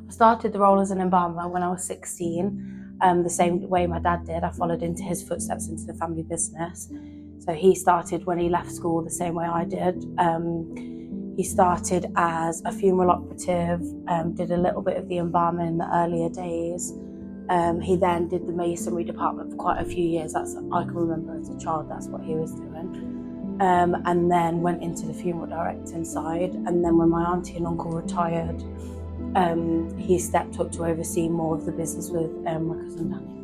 I started the role as an embalmer when I was 16, the same way my dad did. I followed into his footsteps into the family business. So he started when he left school the same way I did. He started as a funeral operative, did a little bit of the embalming in the earlier days. He then did the masonry department for quite a few years. I can remember as a child, that's what he was doing. And then went into the funeral directing side. And then when my auntie and uncle retired, he stepped up to oversee more of the business with my cousin Danny.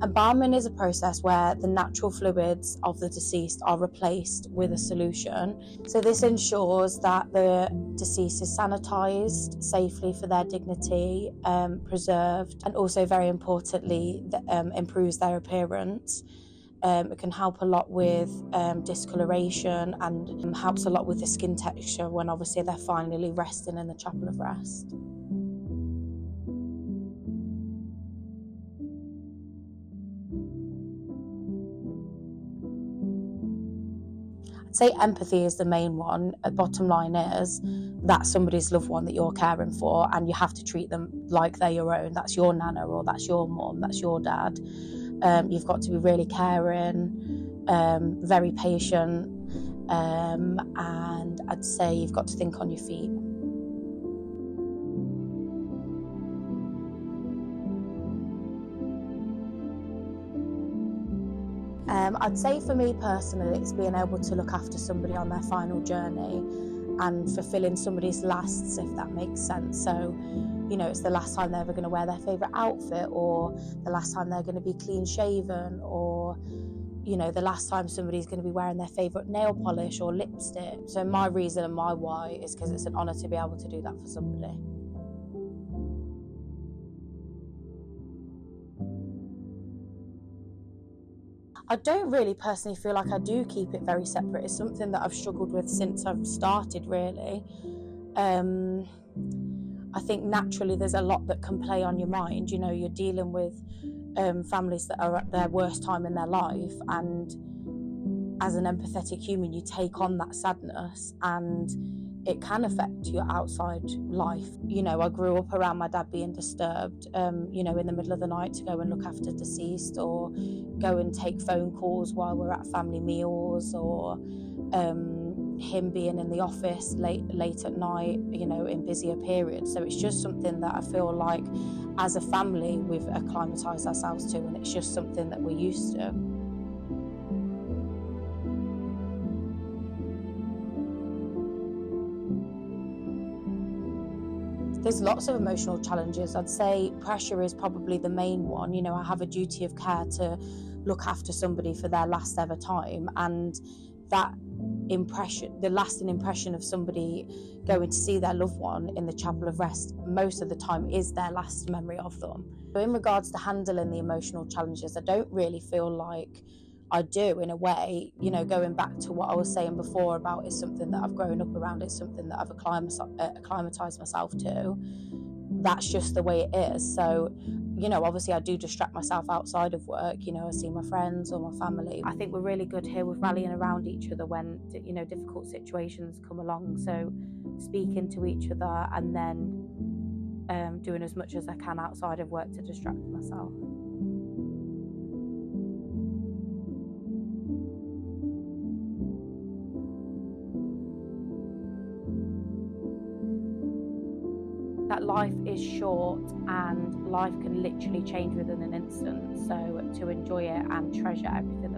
Embalming is a process where the natural fluids of the deceased are replaced with a solution. So this ensures that the deceased is sanitised safely for their dignity, preserved, and also very importantly, improves their appearance. It can help a lot with discoloration and helps a lot with the skin texture when obviously they're finally resting in the chapel of rest. I'd say empathy is the main one. The bottom line is that's somebody's loved one that you're caring for, and you have to treat them like they're your own. That's your nana, or that's your mum, that's your dad. You've got to be really caring, very patient, and I'd say you've got to think on your feet. I'd say for me personally, it's being able to look after somebody on their final journey and fulfilling somebody's lasts, if that makes sense. So, you know, it's the last time they're ever going to wear their favourite outfit, or the last time they're going to be clean shaven, or, you know, the last time somebody's going to be wearing their favourite nail polish or lipstick. So my reason and my why is because it's an honour to be able to do that for somebody. I don't really personally feel like I do keep it very separate. It's something that I've struggled with since I've started, really. I think naturally there's a lot that can play on your mind. You know, you're dealing with families that are at their worst time in their life, and as an empathetic human, you take on that sadness, and it can affect your outside life. You know, I grew up around my dad being disturbed, you know, in the middle of the night to go and look after deceased, or go and take phone calls while we're at family meals, or him being in the office late at night, you know, in busier periods. So it's just something that I feel like as a family we've acclimatised ourselves to, and it's just something that we're used to. There's lots of emotional challenges. I'd say pressure is probably the main one. You know, I have a duty of care to look after somebody for their last ever time, and that impression, the lasting impression of somebody going to see their loved one in the chapel of rest, most of the time is their last memory of them. So in regards to handling the emotional challenges, I don't really feel like I do, in a way. You know, going back to what I was saying before about it's something that I've grown up around, it's something that I've acclimatised myself to. That's just the way it is. So, you know, obviously I do distract myself outside of work. You know, I see my friends or my family. I think we're really good here with rallying around each other when, you know, difficult situations come along. So speaking to each other, and then doing as much as I can outside of work to distract myself. That life is short and life can literally change within an instant, so to enjoy it and treasure everything